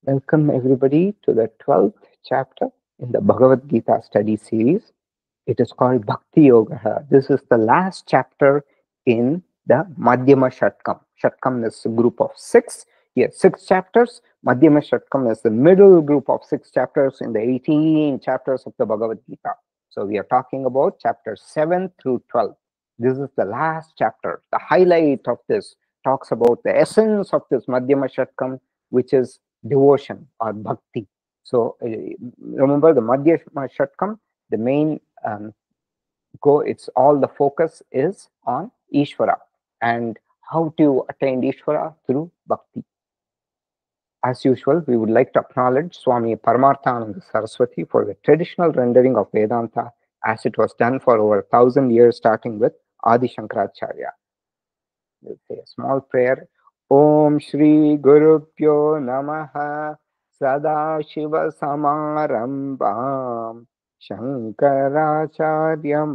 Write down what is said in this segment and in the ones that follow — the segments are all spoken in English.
Welcome everybody to the 12th chapter in the Bhagavad Gita study series. It is called Bhakti Yoga. This is the last chapter in the Madhyama Shatkam. Shatkam is a group of six. Yes, 6 chapters. Madhyama Shatkam is the middle group of 6 chapters in the 18 chapters of the Bhagavad Gita. So we are talking about chapters 7 through 12. This is the last chapter. The highlight of this talks about the essence of this Madhyama Shatkam, which is devotion or bhakti. So remember the Madhyama Shatkam, the main it's all the focus is on Ishvara and how to attain Ishvara through bhakti. As usual, we would like to acknowledge Swami Paramarthananda Saraswati for the traditional rendering of Vedanta as it was done for over 1,000 years, starting with Adi Shankaracharya. We'll say a small prayer. Om Shri Guru Pyo Namaha Sada Shiva Samarambam Shankaracharya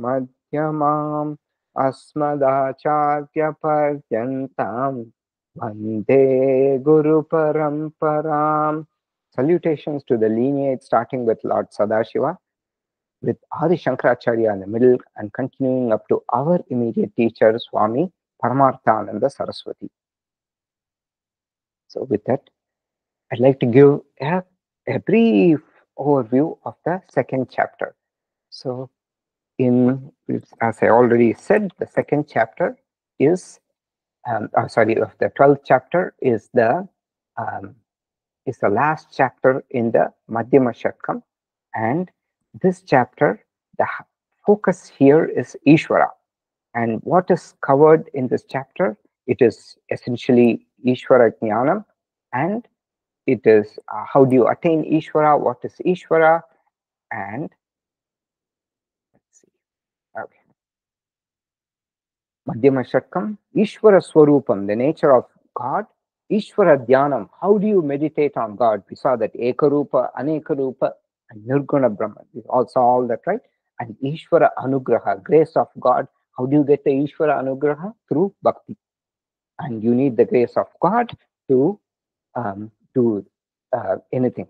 Madhyamam Asmadacharya Paryantam Vande Guru Paramparam. Salutations to the lineage starting with Lord Sadashiva, with Adi Shankaracharya in the middle and continuing up to our immediate teacher Swami Paramarthananda Saraswati. So with that, I'd like to give a brief overview of the second chapter. So as I already said, the second chapter is, of the 12th chapter is the last chapter in the Madhyama Shatkam. And this chapter, the focus here is Ishvara. And what is covered in this chapter? It is essentially Ishvara Jnanam, and it is how do you attain Ishvara, what is Ishvara, and let's see. Okay. Madhyama Shatkam, Ishvara Swarupam, the nature of God, Ishvara Dhyanam, how do you meditate on God? We saw that Ekarupa, Anekarupa, and Nirguna Brahman. We all saw all that, right? And Ishvara Anugraha, grace of God. How do you get the Ishvara Anugraha? Through Bhakti. And you need the grace of God to do anything.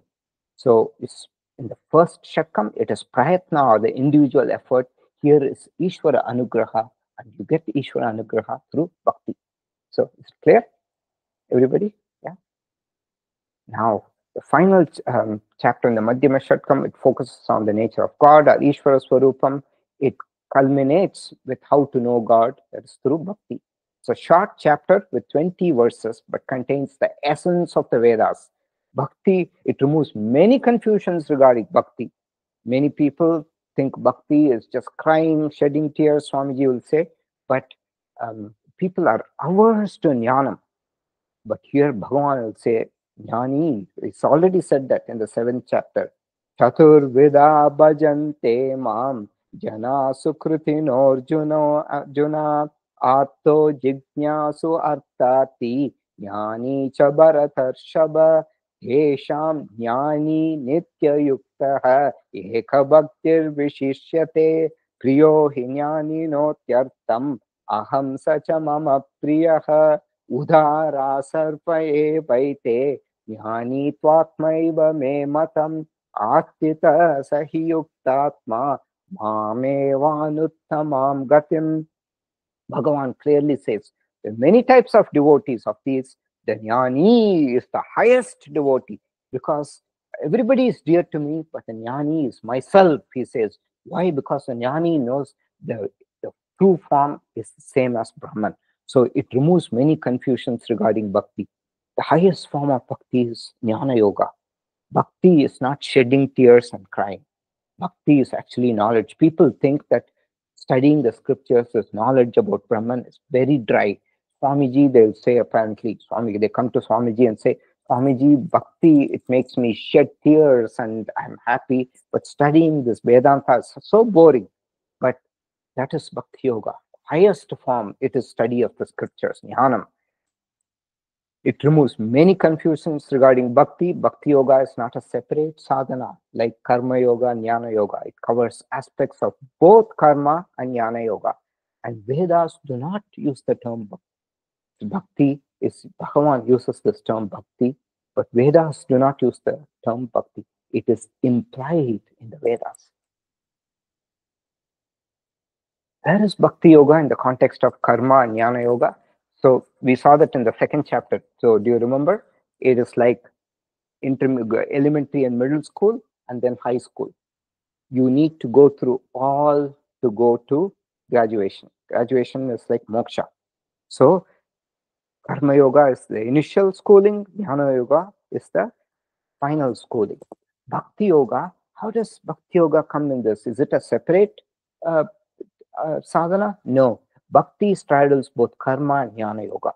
So it's in the first Shatkam, it is Prayatna, or the individual effort. Here is Ishvara Anugraha, and you get Ishvara Anugraha through Bhakti. So it's clear, everybody? Yeah. Now, the final chapter in the Madhyama Shatkam, it focuses on the nature of God, or Ishvara Swarupam. It culminates with how to know God, that is through Bhakti. It's a short chapter with 20 verses, but contains the essence of the Vedas. Bhakti, it removes many confusions regarding Bhakti. Many people think Bhakti is just crying, shedding tears, Swamiji will say, but people are averse to Jnanam. But here Bhagavan will say, Jnani, it's already said that in the 7th chapter. Chatur Vida Bhajante Mam Jana Sukritino Arjuna Arto Jignasu Artati Jnani Chabaratarshaba Yesham Jnani Nitya Yuktaha Eka Bhaktir Vishishyate Priyo Hinyani Notyartam Aham Sacha Mama Priyaha Udhara sarpaye paite jnani twatmaiva me matam attita sahiyuktatma mamevannuttamam gatim. Bhagavan clearly says there are many types of devotees. Of these, the jnani is the highest devotee, because everybody is dear to me, but the jnani is myself, he says. Why? Because the jnani knows the true form is the same as Brahman. So it removes many confusions regarding bhakti. The highest form of bhakti is jnana yoga. Bhakti is not shedding tears and crying. Bhakti is actually knowledge. People think that studying the scriptures is knowledge about Brahman is very dry. Swamiji, they'll say apparently, they come to Swamiji and say, Swamiji, bhakti, it makes me shed tears and I'm happy, but studying this Vedanta is so boring. But that is Bhakti Yoga. Highest form, it is study of the scriptures, Jnanam. It removes many confusions regarding Bhakti. Bhakti Yoga is not a separate sadhana like Karma Yoga and Jnana Yoga. It covers aspects of both Karma and Jnana Yoga. And Vedas do not use the term Bhakti. Bhakti is, Bhagavan uses this term Bhakti But Vedas do not use the term bhakti. It is implied in the Vedas. There is bhakti yoga in the context of karma and jnana yoga. So we saw that in the second chapter. So do you remember? It is like elementary and middle school and then high school. You need to go through all to go to graduation. Graduation is like moksha. So karma yoga is the initial schooling, jnana yoga is the final schooling. Bhakti yoga, how does bhakti yoga come in this? Is it a separate sadhana? No. Bhakti straddles both karma and jnana yoga.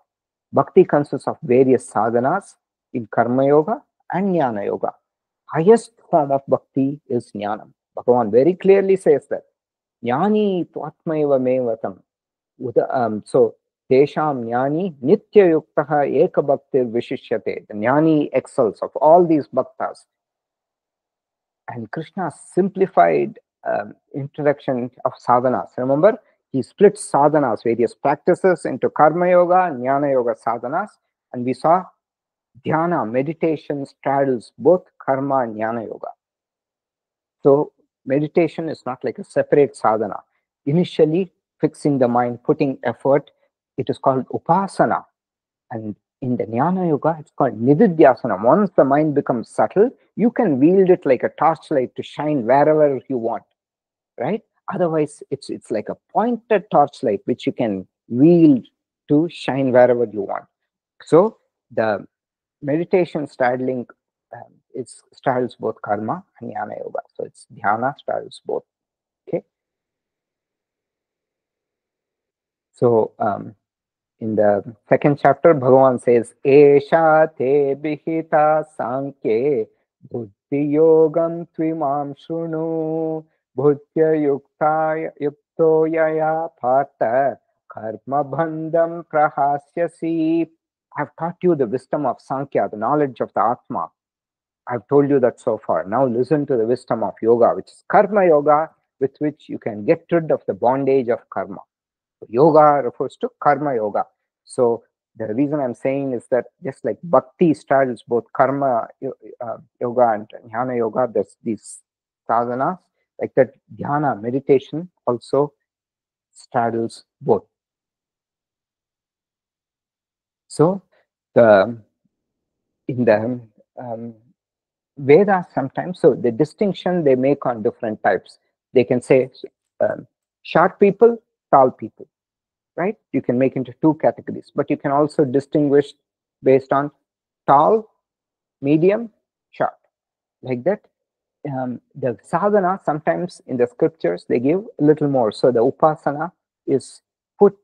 Bhakti consists of various sadhanas in karma yoga and jnana yoga. Highest form of bhakti is jnanam. Bhagavan very clearly says that. Jnani tvatmaiva mevatam. So, Tesham Jnani Nitya Yuktaha Eka Bhaktir Vishishyate. The Jnani excels of all these bhaktas. And Krishna simplified introduction of sadhanas. Remember, he splits sadhanas, various practices, into karma yoga and jnana yoga sadhanas. And we saw dhyana, meditation, straddles both karma and jnana yoga. So meditation is not like a separate sadhana. Initially, fixing the mind, putting effort, it is called upasana. And in the jnana yoga, it's called nididhyasana. Once the mind becomes subtle, you can wield it like a torchlight to shine wherever you want, right? Otherwise, it's like a pointed torchlight which you can wield to shine wherever you want. So the meditation straddling it straddles both karma and jnana yoga. So it's dhyana straddles both. Okay. So in the second chapter, Bhagavan says, Esha te bihita sankye buddhi yogam tvimam shrunu bhutya yukto yaya partha karma bandham prahasyasi. I've taught you the wisdom of Sankhya, the knowledge of the Atma. I've told you that so far. Now listen to the wisdom of yoga, which is karma yoga, with which you can get rid of the bondage of karma. Yoga refers to karma yoga. So the reason I'm saying is that just like bhakti straddles both karma yoga and jnana yoga, there's these sadhanas, like that dhyana, meditation, also straddles both. So in the Vedas sometimes, so the distinction they make on different types, they can say short people, tall people, right? You can make into two categories, but you can also distinguish based on tall, medium, short, like that. The sadhana, sometimes in the scriptures, they give a little more. So the upasana is put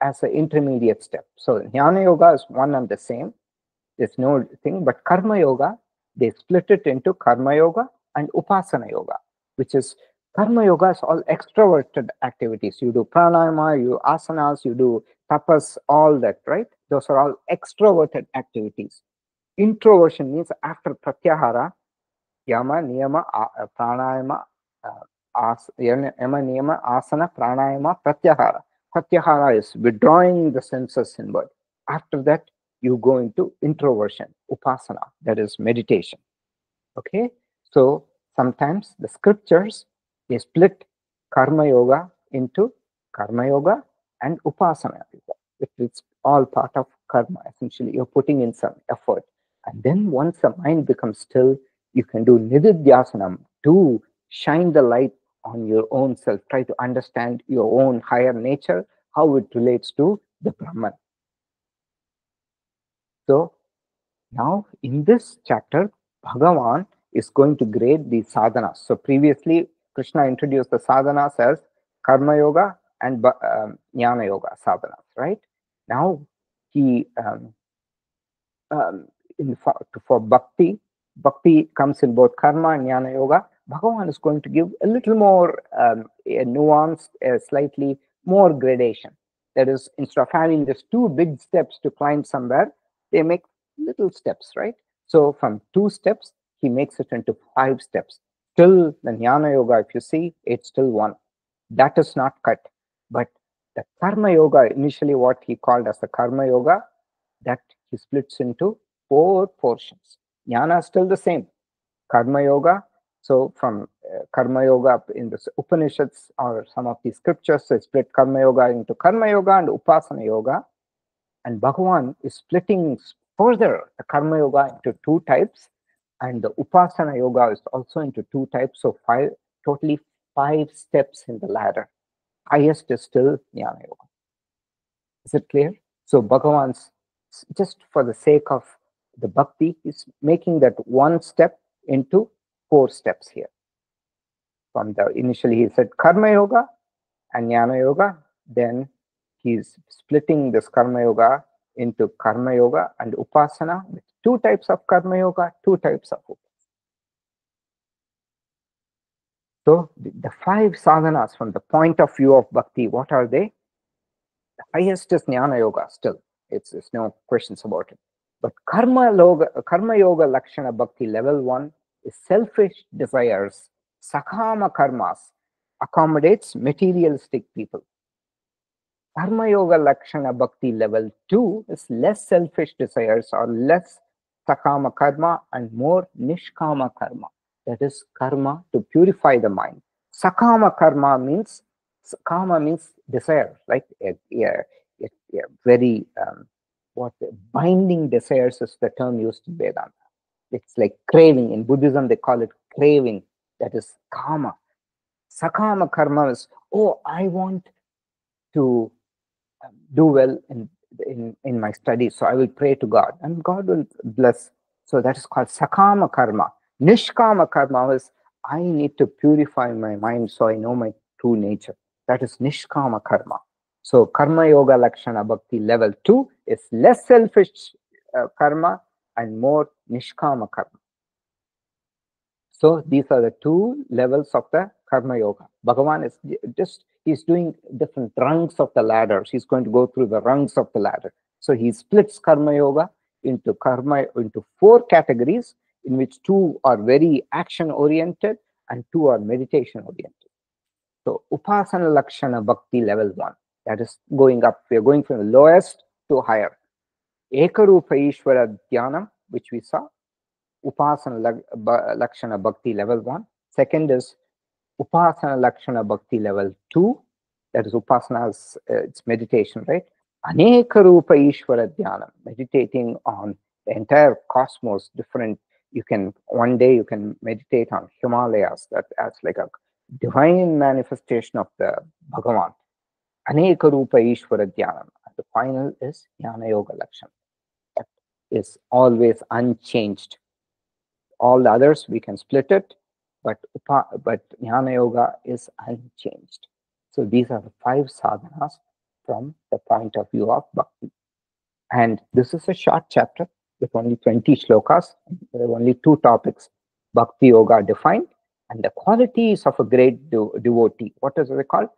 as an intermediate step. So jnana yoga is one and the same. There's no thing, but karma yoga, they split it into karma yoga and upasana yoga, which is karma yoga is all extroverted activities. You do pranayama, you do asanas, you do tapas, all that, right? Those are all extroverted activities. Introversion means after pratyahara, yama, niyama, pranayama, yama, niyama, asana, pranayama, pratyahara. Pratyahara is withdrawing the senses inward. After that, you go into introversion, upasana, that is meditation. Okay, so sometimes the scriptures, they split karma yoga into karma yoga and upasana yoga. It's all part of karma. Essentially, you're putting in some effort. And then once the mind becomes still, you can do nididhyasanam to shine the light on your own self. Try to understand your own higher nature, how it relates to the Brahman. So now in this chapter, Bhagavan is going to grade the sadhanas. So previously, Krishna introduced the sadhanas as karma yoga and jnana yoga sadhanas, right? Now he for bhakti, bhakti comes in both karma and jnana yoga. Bhagavan is going to give a little more a nuanced, slightly more gradation. That is, instead of having just two big steps to climb somewhere, they make little steps, right? So from 2 steps, he makes it into 5 steps. Still, the jnana yoga, if you see, it's still 1. That is not cut. But the karma yoga, initially what he called as the karma yoga, that he splits into 4 portions. Jnana is still the same. Karma Yoga. So from Karma Yoga in the Upanishads or some of these scriptures, they split Karma Yoga into Karma Yoga and Upasana Yoga. And Bhagavan is splitting further the Karma Yoga into 2 types, and the Upasana Yoga is also into 2 types. So totally 5 steps in the ladder. Highest is still Jnana Yoga. Is it clear? So Bhagavan's, just for the sake of the bhakti, is making that 1 step into 4 steps here. From the initially he said Karma Yoga and Jnana Yoga, then he's splitting this Karma Yoga into Karma Yoga and Upasana, with 2 types of Karma Yoga, 2 types of Upasana. So the 5 sadhanas from the point of view of bhakti, what are they? The highest is Jnana Yoga still. It's no questions about it. But Karma Yoga Lakshana Bhakti level 1 is selfish desires, sakama karmas, accommodates materialistic people. Karma Yoga Lakshana Bhakti level 2 is less selfish desires or less sakama karma and more nishkama karma. That is karma to purify the mind. Sakama karma means, kama means desire, right? Very, what binding desires is the term used in Vedanta. It's like craving. In Buddhism, they call it craving. That is kama. Sakama karma is, oh, I want to do well in my studies, so I will pray to God and God will bless. So that is called sakama karma. Nishkama karma is, I need to purify my mind so I know my true nature. That is nishkama karma. So Karma Yoga Lakshana Bhakti level 2 is less selfish karma and more nishkama karma. So these are the 2 levels of the Karma Yoga. Bhagavan is just, he's doing different rungs of the ladder. He's going to go through the rungs of the ladder. So he splits Karma Yoga into 4 categories, in which 2 are very action oriented and 2 are meditation oriented. So Upasana Lakshana Bhakti level 1, that is going up. We are going from the lowest to higher. Ekarupa Ishvara Dhyanam, which we saw. Upasana Lakshana Bhakti level 1. Second is Upasana Lakshana Bhakti level 2. That is Upasana's, it's meditation, right? Aneka Rupa Ishvara Dhyanam, meditating on the entire cosmos, different. You can, one day you can meditate on Himalayas, that as like a divine manifestation of the Bhagavan. Aneka Rupa Ishvara Dhyanam. The final is Jnana Yoga Lakshana. That is always unchanged. All the others we can split it, but Jnana Yoga is unchanged. So these are the 5 sadhanas from the point of view of bhakti. And this is a short chapter with only 20 shlokas. There are only 2 topics: Bhakti Yoga defined and the qualities of a great devotee. What is it called?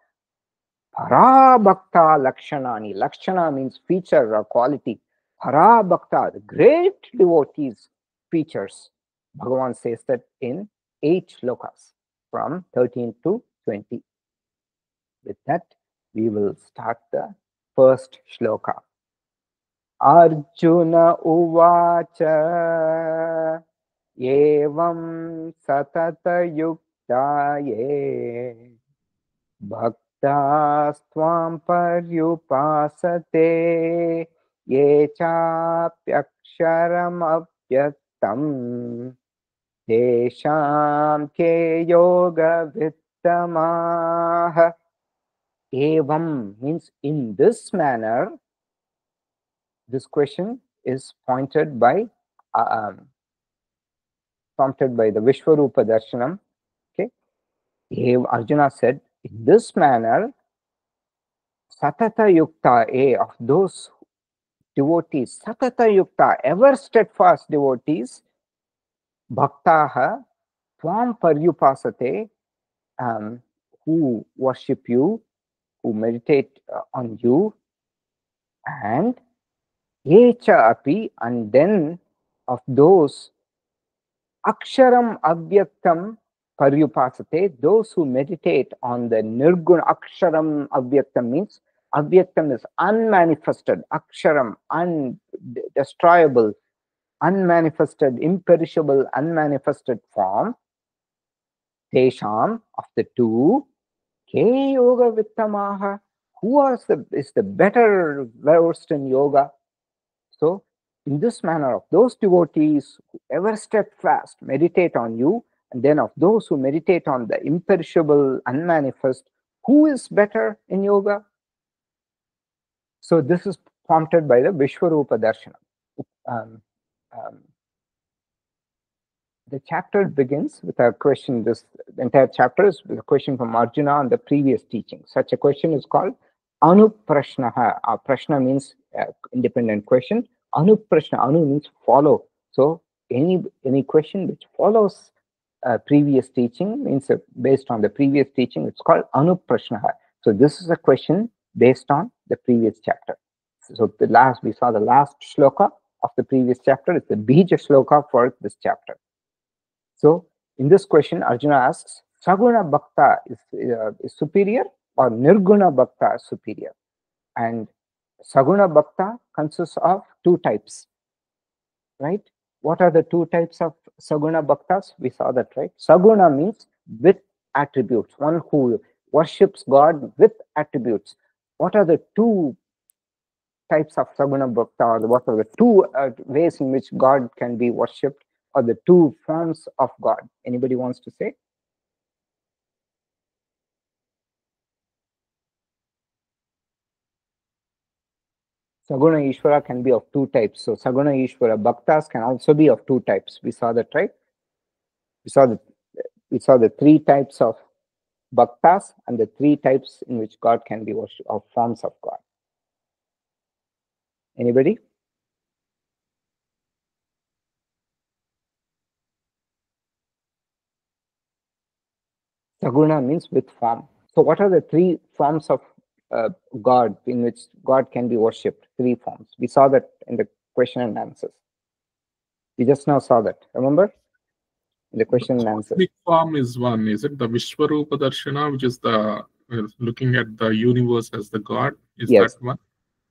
Para Bhakta Lakshanani. Lakshana means feature or quality. Para Bhakta, the great devotees' features. Bhagavan says that in 8 shlokas from 13 to 20. With that, we will start the first shloka. Arjuna uvacha evam satata yuktaye bhaktastvam paryupasate ye chapyaksharam apyaktam Desham ke yoga vittamaha. Evam means in this manner. This question is prompted by the Vishwarupa Darshanam. Okay, Arjuna said, in this manner, Satata Yukta, of those devotees, Satata Yukta, ever steadfast devotees, Bhaktaha, Tvam Paryupasate, who worship you, who meditate on you, and Yecha api, and then of those Aksharam Avyaktam Paryupasate, those who meditate on the Nirguna. Aksharam Avyaktam means Avyaktam is unmanifested, Aksharam undestroyable, unmanifested, imperishable, unmanifested form, tesham, of the two, ke yoga vittamaha, who is the better versed in yoga? So, in this manner, of those devotees who ever steadfast meditate on you, and then of those who meditate on the imperishable, unmanifest, who is better in yoga? So, this is prompted by the Vishwarupa Darshana. The chapter begins with a question. This entire chapter is with a question from Arjuna on the previous teaching. Such a question is called Anuprashnaha. Prashna means independent question. Anuprashna, anu means follow. So any question which follows previous teaching means based on the previous teaching, it's called Anuprashnaha. So this is a question based on the previous chapter. So we saw the last shloka of the previous chapter. It's the bija shloka for this chapter. So in this question, Arjuna asks, Saguna Bhakta is superior or Nirguna Bhakta is superior? And Saguna Bhakta consists of two types, right? What are the two types of Saguna Bhaktas? We saw that, right? Saguna means with attributes, one who worships God with attributes. What are the two types of Saguna Bhakta, or what are the two ways in which God can be worshipped, or the two forms of God? Anybody wants to say? Saguna Ishvara can be of two types. So Saguna Ishvara Bhaktas can also be of two types. We saw that, right? We saw the three types of Bhaktas and the three types in which God can be worshipped, of forms of God. Anybody? Saguna means with form. So what are the three forms of God in which God can be worshipped? Three forms. We saw that in the question and answers. We just now saw that. Remember? In the question and answer. The form is one. Is it the Vishwarupa Darshana, which is the looking at the universe as the God? Is yes, that one?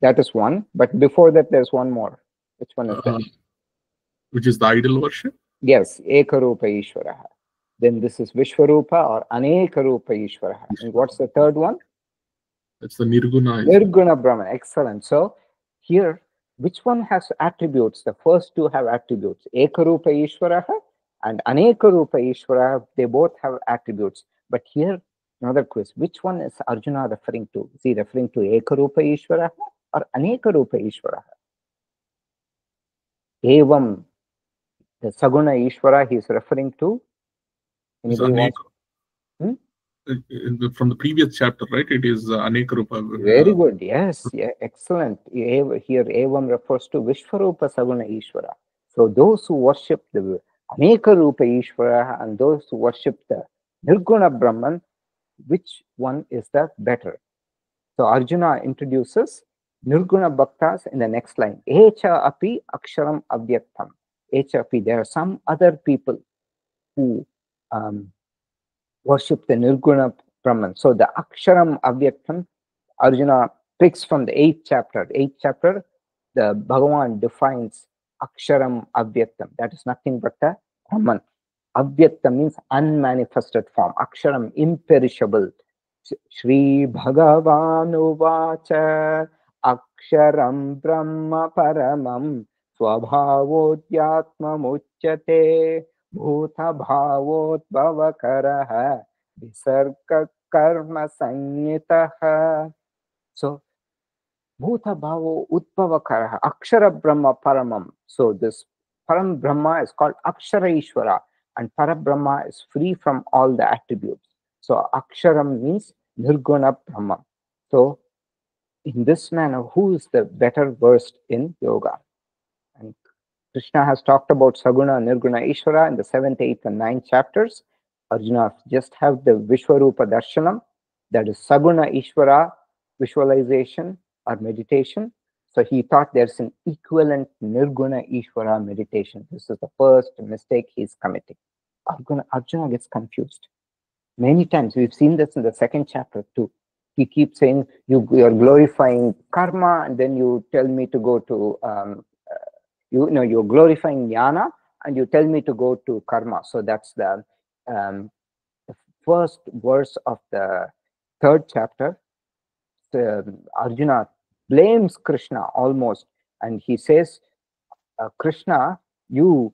That is one. But before that, there's one more. Which one is that? Which is the idol worship? Yes, Ekarupa Ishvaraha. Then this is Vishwarupa or Anekarupa Ishvaraha. And what's the third one? It's the Nirguna. Nirguna Brahman. Excellent. So here, which one has attributes? The first two have attributes. Ekarupa Ishvaraha and Anekarupa Ishvaraha. They both have attributes. But here, another quiz. Which one is Arjuna referring to? Is he referring to Ekarupa Ishvaraha or Anekarupa Ishvaraha? Evam, the Saguna Ishvara he is referring to. Anybody wants? From the previous chapter, right? It is Anekarupa. Very good. Yes. Yeah, excellent. Here, Evam refers to Vishwarupa Saguna Ishvara. So those who worship the Anekarupa Ishvara and those who worship the Nirguna Brahman, which one is the better? So Arjuna introduces Nirguna Bhaktas in the next line. Echa api aksharam avyaktam. Echa api, there are some other people who worship the Nirguna Brahman. So the aksharam avyaktam, Arjuna picks from the 8th chapter. 8th chapter, the Bhagavan defines aksharam avyaktam. That is nothing but the Brahman. Avyaktam means unmanifested form. Aksharam, imperishable. Shri Bhagavan uvacha aksharam brahma paramam swabhavodyatma muchyate bhuta bhavotbhavakaraha visarga karma sanyitaha. So bhuta bhavo udbhavakaraha akshara brahma paramam. So this param brahma is called akshara ishvara, and parabrahma is free from all the attributes. So aksharam means nirguna brahma. So in this manner, who is the better versed in yoga? And Krishna has talked about Saguna, Nirguna, Ishvara in the 7th, 8th, and 9th chapters. Arjuna just have the Vishwarupa Darshanam, that is Saguna Ishvara visualization or meditation. So he thought there's an equivalent Nirguna Ishvara meditation. This is the first mistake he's committing. Arjuna gets confused. Many times we've seen this in the 2nd chapter too. He keeps saying, you are glorifying karma, and then you tell me to go to You know, you're glorifying jnana, and you tell me to go to karma. So that's the first verse of the third chapter. Arjuna blames Krishna almost, and he says, Krishna, you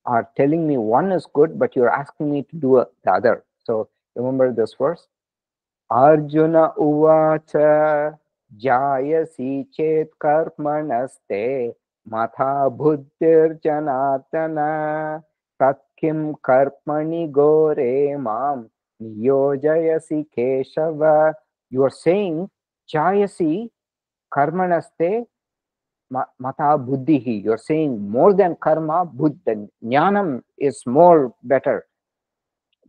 are telling me one is good, but you're asking me to do the other. So remember this verse. Arjuna uvacha jayasi chet karmanaste matha buddhir janatana tatkim karmani gore mam niyojayasi keshava. You are saying jayasi karmanaste mata buddhihi. You're saying more than karma, buddha, jnanam is more better.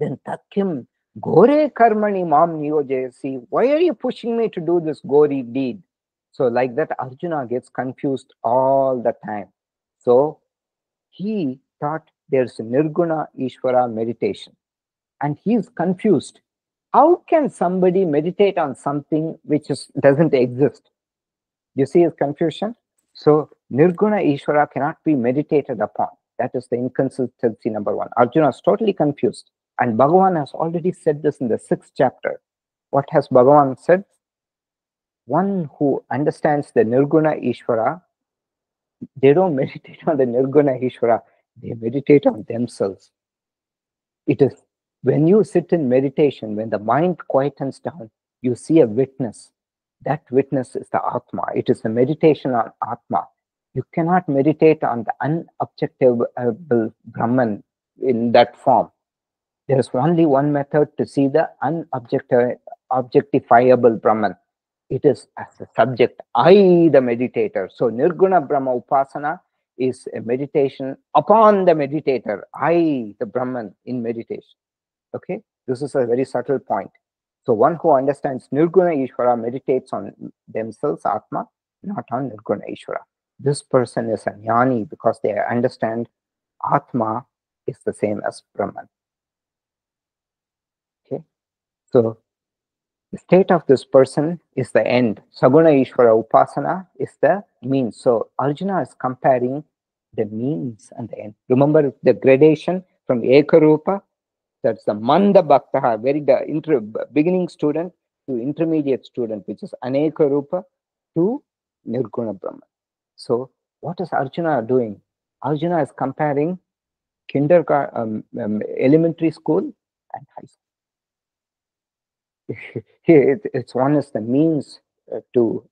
Then takim gore karmani mam niyojayasi. Why are you pushing me to do this gory deed? So like that, Arjuna gets confused all the time. So he thought there's nirguna Ishvara meditation, and he's confused. How can somebody meditate on something which doesn't exist? You see his confusion? So nirguna Ishvara cannot be meditated upon. That is the inconsistency number one. Arjuna is totally confused. And Bhagavan has already said this in the 6th chapter. What has Bhagavan said? One who understands the nirguna Ishvara, they don't meditate on the nirguna Ishvara, they meditate on themselves. It is when you sit in meditation, when the mind quietens down, you see a witness. That witness is the Atma. It is a meditation on Atma. You cannot meditate on the unobjectable Brahman in that form. There is only one method to see the unobjectifiable Brahman. It is as a subject, I, the meditator. So Nirguna Brahma Upasana is a meditation upon the meditator, I, the Brahman, in meditation. Okay, this is a very subtle point. So one who understands Nirguna Ishvara meditates on themselves, Atma, not on Nirguna Ishvara. This person is a jnani because they understand Atma is the same as Brahman. Okay, so the state of this person is the end. Saguna Ishvara Upasana is the means. So Arjuna is comparing the means and the end. Remember the gradation from Ekarupa? That's the Manda Bhaktaha, the beginning student to intermediate student, which is Aneka Rupa to Nirguna Brahman. So what is Arjuna doing? Arjuna is comparing elementary school and high school. Here, it's one is the means to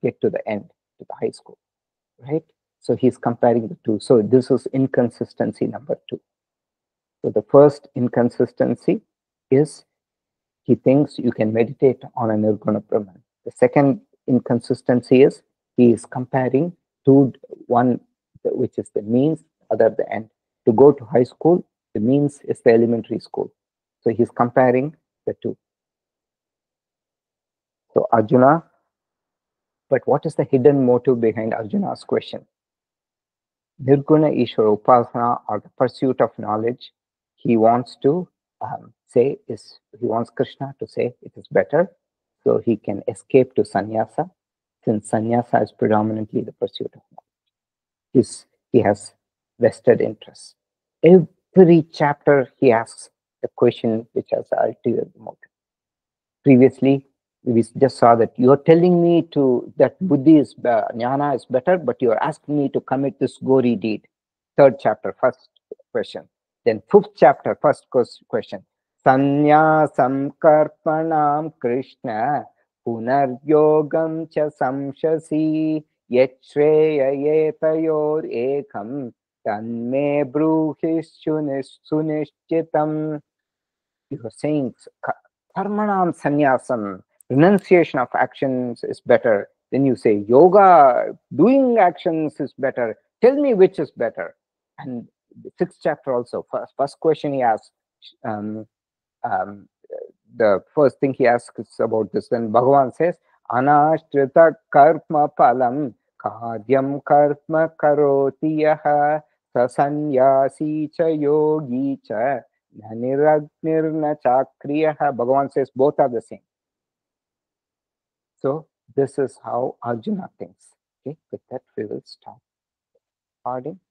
get to the end, to the high school, right? So he's comparing the two. So this is inconsistency number 2. So the first inconsistency is he thinks you can meditate on a Nirguna Brahman. The second inconsistency is he is comparing to one, which is the means, other the end. To go to high school, the means is the elementary school. So he's comparing the two. So Arjuna, but what is the hidden motive behind Arjuna's question? Nirguna Ishvara Upasana, or the pursuit of knowledge, he wants to he wants Krishna to say it is better, so he can escape to sannyasa, since sannyasa is predominantly the pursuit of knowledge. He has vested interests. Every chapter he asks the question which has the ulterior motive. Previously, we just saw that you're telling me that buddhi is jnana is better, but you're asking me to commit this gory deed. 3rd chapter, first question. Then 5th chapter, first question. Sannyasam karpanam Krishna punaryogam cha samshasi yachhreyayetayor ekam tanme bruhis sunishchitam. You are saying karmanam sannyasam, renunciation of actions is better. Then you say yoga, doing actions is better. Tell me which is better. And the 6th chapter also, first question he asks, the first thing he asks is about this. Then Bhagavan says, Anashtrita karma palam karyam karma karoti yaha sasanyasi cha yogi cha niragmirna chakriyaha. Bhagavan says both are the same. So this is how Arjuna thinks. Okay, with that we will stop. recording.